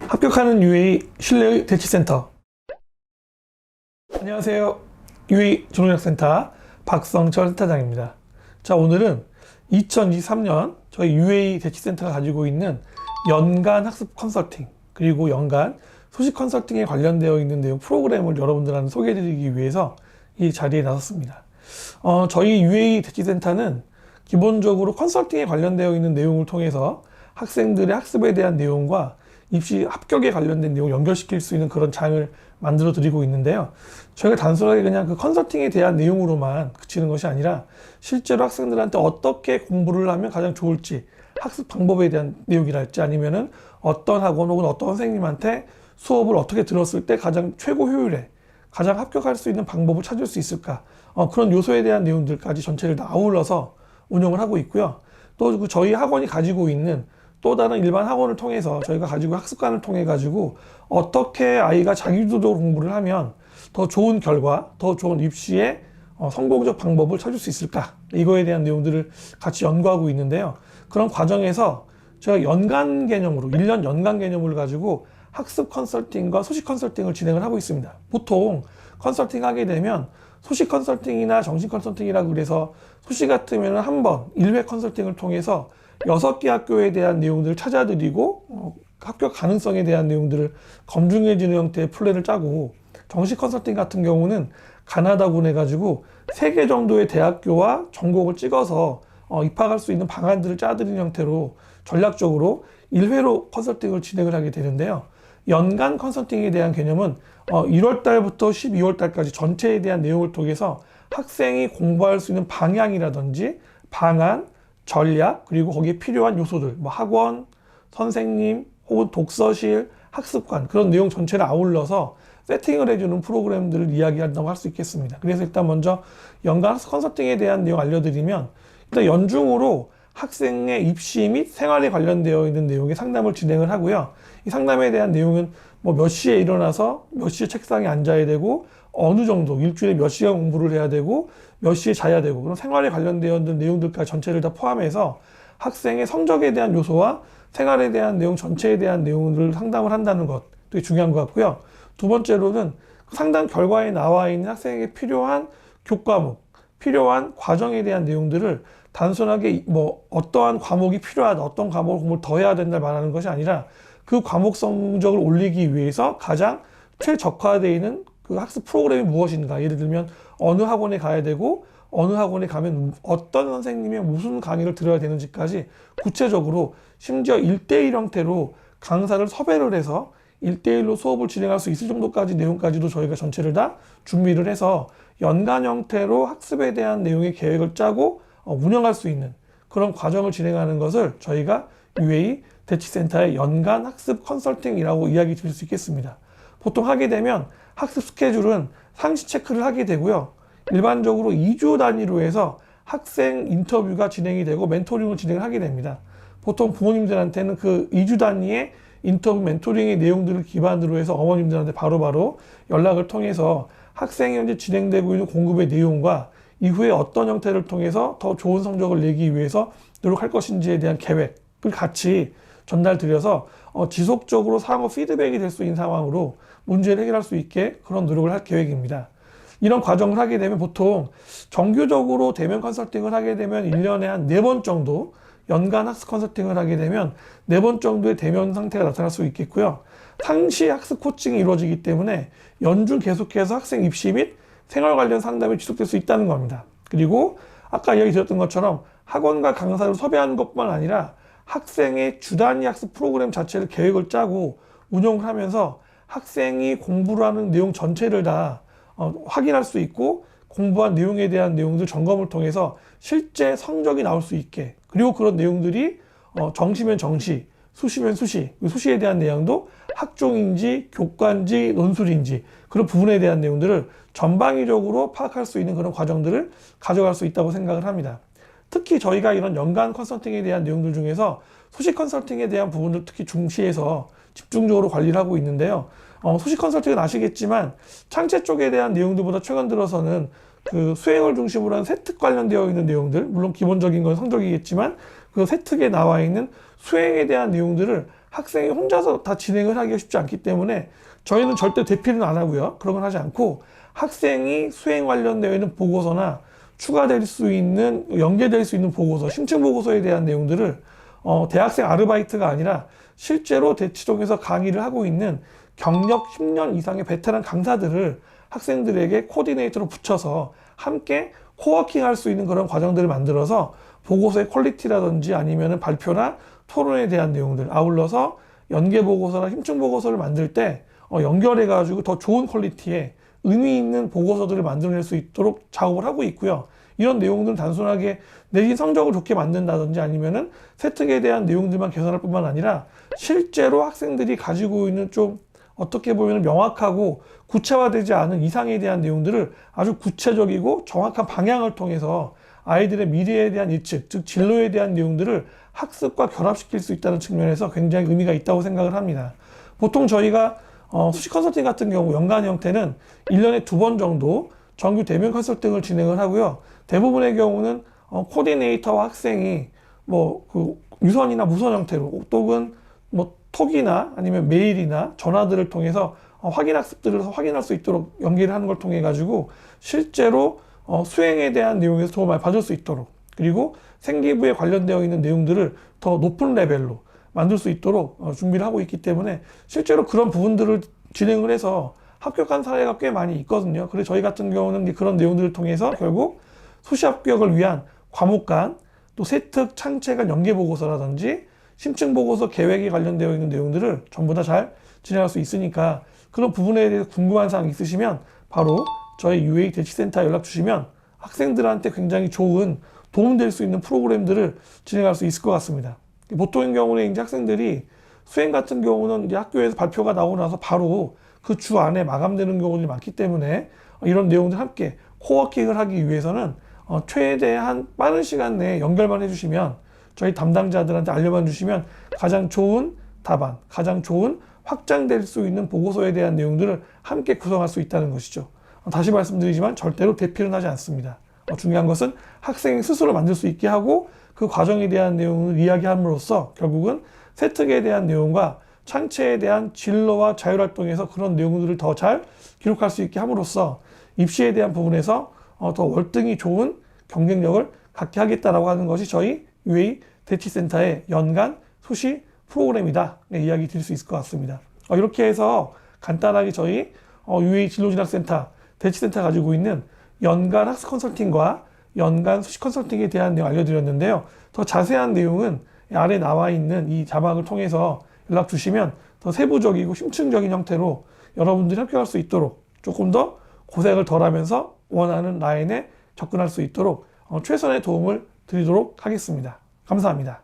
합격하는 UA 신뢰의 대치센터. 안녕하세요. UA 졸업학센터 박성철 센터장입니다. 자, 오늘은 2023년 저희 UA 대치센터가 가지고 있는 연간 학습 컨설팅 그리고 연간 소식 컨설팅에 관련되어 있는 내용 프로그램을 여러분들한테 소개해드리기 위해서 이 자리에 나섰습니다. 저희 UA 대치센터는 기본적으로 컨설팅에 관련되어 있는 내용을 통해서 학생들의 학습에 대한 내용과 입시 합격에 관련된 내용을 연결시킬 수 있는 그런 장을 만들어 드리고 있는데요. 저희가 단순하게 그냥 그 컨설팅에 대한 내용으로만 그치는 것이 아니라 실제로 학생들한테 어떻게 공부를 하면 가장 좋을지, 학습 방법에 대한 내용이랄지, 아니면은 어떤 학원 혹은 어떤 선생님한테 수업을 어떻게 들었을 때 가장 최고 효율에 가장 합격할 수 있는 방법을 찾을 수 있을까, 그런 요소에 대한 내용들까지 전체를 다 아울러서 운영을 하고 있고요. 또 그 저희 학원이 가지고 있는 또 다른 일반 학원을 통해서 저희가 가지고 학습관을 통해 가지고 어떻게 아이가 자기주도적으로 공부를 하면 더 좋은 결과, 더 좋은 입시의 성공적 방법을 찾을 수 있을까, 이거에 대한 내용들을 같이 연구하고 있는데요. 그런 과정에서 저희가 연간 개념으로 1년 연간 개념을 가지고 학습 컨설팅과 소식 컨설팅을 진행을 하고 있습니다. 보통 컨설팅 하게 되면 소식 컨설팅이나 정신 컨설팅이라고 그래서 소식 같으면 한 번 1회 컨설팅을 통해서 6개 학교에 대한 내용들을 찾아드리고 합격 가능성에 대한 내용들을 검증해주는 형태의 플랜을 짜고, 정식 컨설팅 같은 경우는 가나다군 해가지고 3개 정도의 대학교와 전곡을 찍어서 입학할 수 있는 방안들을 짜드리는 형태로 전략적으로 1회로 컨설팅을 진행을 하게 되는데요. 연간 컨설팅에 대한 개념은 1월 달부터 12월 달까지 전체에 대한 내용을 통해서 학생이 공부할 수 있는 방향이라든지 방안, 전략, 그리고 거기에 필요한 요소들, 뭐 학원, 선생님, 혹은 독서실, 학습관, 그런 내용 전체를 아울러서 세팅을 해주는 프로그램들을 이야기한다고 할 수 있겠습니다. 그래서 일단 먼저 연간 학습 컨설팅에 대한 내용 알려드리면, 일단 연중으로 학생의 입시 및 생활에 관련되어 있는 내용의 상담을 진행을 하고요. 이 상담에 대한 내용은 뭐 몇 시에 일어나서 몇 시에 책상에 앉아야 되고, 어느 정도 일주일에 몇 시간 공부를 해야 되고, 몇 시에 자야 되고, 그런 생활에 관련되어 있는 내용들까지 전체를 다 포함해서 학생의 성적에 대한 요소와 생활에 대한 내용 전체에 대한 내용을 상담을 한다는 것 되게 중요한 것 같고요. 두 번째로는 상담 결과에 나와 있는 학생에게 필요한 교과목, 필요한 과정에 대한 내용들을 단순하게 뭐 어떠한 과목이 필요하다, 어떤 과목을 공부를 더 해야 된다 말하는 것이 아니라 그 과목 성적을 올리기 위해서 가장 최적화되어 있는 그 학습 프로그램이 무엇인가, 예를 들면 어느 학원에 가야 되고 어느 학원에 가면 어떤 선생님의 무슨 강의를 들어야 되는지까지 구체적으로, 심지어 1대1 형태로 강사를 섭외를 해서 1대1로 수업을 진행할 수 있을 정도까지 내용까지도 저희가 전체를 다 준비를 해서 연간 형태로 학습에 대한 내용의 계획을 짜고 운영할 수 있는 그런 과정을 진행하는 것을 저희가 UA 대치센터의 연간 학습 컨설팅이라고 이야기 드릴 수 있겠습니다. 보통 하게 되면 학습 스케줄은 상시 체크를 하게 되고요. 일반적으로 2주 단위로 해서 학생 인터뷰가 진행이 되고 멘토링을 진행을 하게 됩니다. 보통 부모님들한테는 그 2주 단위의 인터뷰 멘토링의 내용들을 기반으로 해서 어머님들한테 바로바로 연락을 통해서 학생이 현재 진행되고 있는 공급의 내용과 이후에 어떤 형태를 통해서 더 좋은 성적을 내기 위해서 노력할 것인지에 대한 계획을 같이 전달드려서 지속적으로 상호 피드백이 될 수 있는 상황으로 문제를 해결할 수 있게 그런 노력을 할 계획입니다. 이런 과정을 하게 되면 보통 정규적으로 대면 컨설팅을 하게 되면 1년에 한 4번 정도, 연간 학습 컨설팅을 하게 되면 4번 정도의 대면 상태가 나타날 수 있겠고요. 상시 학습 코칭이 이루어지기 때문에 연중 계속해서 학생 입시 및 생활 관련 상담이 지속될 수 있다는 겁니다. 그리고 아까 이야기 드렸던 것처럼 학원과 강사를 섭외하는 것뿐만 아니라 학생의 주 단위 학습 프로그램 자체를 계획을 짜고 운영을 하면서 학생이 공부를 하는 내용 전체를 다 확인할 수 있고, 공부한 내용에 대한 내용들 점검을 통해서 실제 성적이 나올 수 있게, 그리고 그런 내용들이 정시면 정시, 수시면 수시, 수시에 대한 내용도 학종인지 교과인지 논술인지 그런 부분에 대한 내용들을 전방위적으로 파악할 수 있는 그런 과정들을 가져갈 수 있다고 생각을 합니다. 특히 저희가 이런 연간 컨설팅에 대한 내용들 중에서 소식 컨설팅에 대한 부분을 특히 중시해서 집중적으로 관리를 하고 있는데요. 소식 컨설팅은 아시겠지만 창체 쪽에 대한 내용들보다 최근 들어서는 그 수행을 중심으로 한 세특 관련되어 있는 내용들, 물론 기본적인 건 성적이겠지만 그 세특에 나와 있는 수행에 대한 내용들을 학생이 혼자서 다 진행을 하기가 쉽지 않기 때문에 저희는 절대 대피는 안 하고요. 그런 건 하지 않고 학생이 수행 관련되어 있는 보고서나 추가될 수 있는, 연계될 수 있는 보고서, 심층 보고서에 대한 내용들을 대학생 아르바이트가 아니라 실제로 대치동에서 강의를 하고 있는 경력 10년 이상의 베테랑 강사들을 학생들에게 코디네이터로 붙여서 함께 코워킹 할 수 있는 그런 과정들을 만들어서 보고서의 퀄리티라든지 아니면 발표나 토론에 대한 내용들, 아울러서 연계 보고서나 심층 보고서를 만들 때 연결해 가지고 더 좋은 퀄리티의 의미 있는 보고서들을 만들어낼 수 있도록 작업을 하고 있고요. 이런 내용들은 단순하게 내신 성적을 좋게 만든다든지 아니면은 세특에 대한 내용들만 개선할 뿐만 아니라 실제로 학생들이 가지고 있는 좀 어떻게 보면 명확하고 구체화되지 않은 이상에 대한 내용들을 아주 구체적이고 정확한 방향을 통해서 아이들의 미래에 대한 예측, 즉 진로에 대한 내용들을 학습과 결합시킬 수 있다는 측면에서 굉장히 의미가 있다고 생각을 합니다. 보통 저희가 수시 컨설팅 같은 경우 연간 형태는 1년에 2번 정도 정규 대면 컨설팅을 진행을 하고요. 대부분의 경우는 코디네이터와 학생이 유선이나 무선 형태로 또는 톡이나 아니면 메일이나 전화들을 통해서 확인 학습들을 확인할 수 있도록 연계를 하는 걸 통해 가지고 실제로 수행에 대한 내용에서 도움을 많이 받을 수 있도록, 그리고 생기부에 관련되어 있는 내용들을 더 높은 레벨로 만들 수 있도록 준비를 하고 있기 때문에 실제로 그런 부분들을 진행을 해서 합격한 사례가 꽤 많이 있거든요. 그래서 저희 같은 경우는 그런 내용들을 통해서 결국 수시 합격을 위한 과목 간, 또 세특, 창체 간 연계 보고서라든지 심층 보고서 계획에 관련되어 있는 내용들을 전부 다 잘 진행할 수 있으니까 그런 부분에 대해서 궁금한 사항 있으시면 바로 저희 UA 대치센터에 연락 주시면 학생들한테 굉장히 좋은 도움될 수 있는 프로그램들을 진행할 수 있을 것 같습니다. 보통의 경우는 이제 학생들이 수행 같은 경우는 이제 학교에서 발표가 나오고 나서 바로 그 주 안에 마감되는 경우들이 많기 때문에 이런 내용들 함께 코워킹을 하기 위해서는 최대한 빠른 시간 내에 연결만 해주시면 저희 담당자들한테 알려만 주시면 가장 좋은 답안, 가장 좋은 확장될 수 있는 보고서에 대한 내용들을 함께 구성할 수 있다는 것이죠. 다시 말씀드리지만 절대로 대피는 하지 않습니다. 중요한 것은 학생이 스스로 만들 수 있게 하고 그 과정에 대한 내용을 이야기함으로써 결국은 세특에 대한 내용과 창체에 대한 진로와 자율활동에서 그런 내용들을 더 잘 기록할 수 있게 함으로써 입시에 대한 부분에서 더 월등히 좋은 경쟁력을 갖게 하겠다라고 하는 것이 저희 UA 대치센터의 연간 수시 프로그램이다. 네, 이야기 드릴 수 있을 것 같습니다. 이렇게 해서 간단하게 저희 UA 진로진학센터, 대치센터 가지고 있는 연간 학습 컨설팅과 연간 수시 컨설팅에 대한 내용 알려드렸는데요. 더 자세한 내용은 아래 나와 있는 이 자막을 통해서 연락 주시면 더 세부적이고 심층적인 형태로 여러분들이 합격할 수 있도록 조금 더 고생을 덜 하면서 원하는 라인에 접근할 수 있도록 최선의 도움을 드리도록 하겠습니다. 감사합니다.